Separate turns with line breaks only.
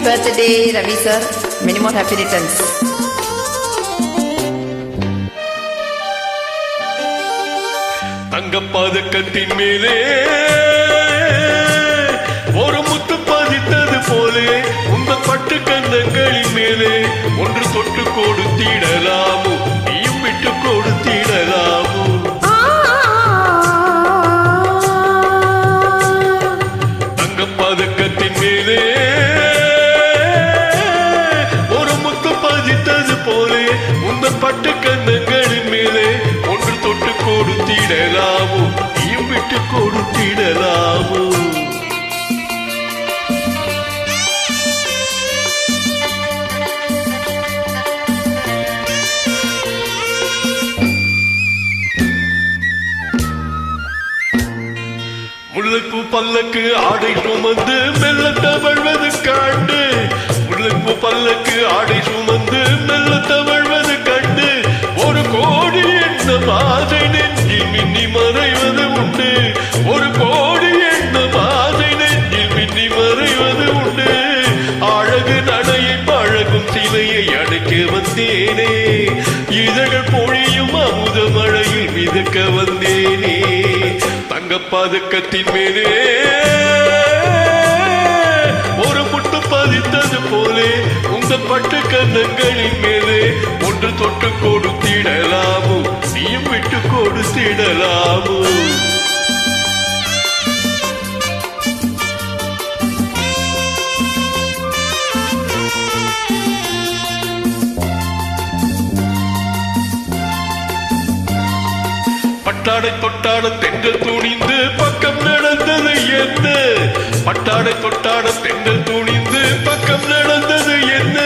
birthday, Ravi sir. Many more happy returns.
தங்கப்பதக்கத்தின் மேலே ஒரு முத்து பதித்தது போலே உங்கள் பட்டு கந்தங்களின் மேலே ஒன்று தொட்டு கொடுத்திடலாமோ நீயும் விட்டு கொடுத்திடலாமோ தங்கப்பதக்கத்தின் மேலே ஒரு முத்து பதித்தது போலே உங்கள் பட்டு கந்தங்களின் மேலே ஒன்று தொட்டு கொடுத்திடலாமோ நீயும் விட்டு கொடுத்திடலாமோ முல்லைப்பூ பல்லக்கு ஆடை சுமந்து மெல்ல தவழ்வது கண்டு முல்லைப்பூ பல்லக்கு ஆடை சுமந்து மெல்ல தவழ்வது கண்டு ஒரு கோடி எண்ண ஆசை நெஞ்சில் மின்னி மறைவது உண்டு ஒரு கோடி எண்ண ஆசை நெஞ்சில் மின்னி மறைவது உண்டு அழகு நடையை பழகும் சிலையை அடைக்க வந்தேனே இதழ்கள் பொழியும் அமுத மழையில் மிதக்க வந்தேனே தங்கப்பதக்கத்தின் மேலே ஒரு முட்டு பதித்தது போலே உங்கள் பட்டு கன்னங்களின் மேலே ஒன்று தொட்டு கொடுத்திடலாமோ நீயும் விட்டு கொடுத்திடலாமோ பட்டாடை தொட்டாட தென்றல் துணிந்து பக்கம் நடந்தது என்ன பட்டாடை தொட்டாட தென்றல் துணிந்து பக்கம் நடந்தது என்ன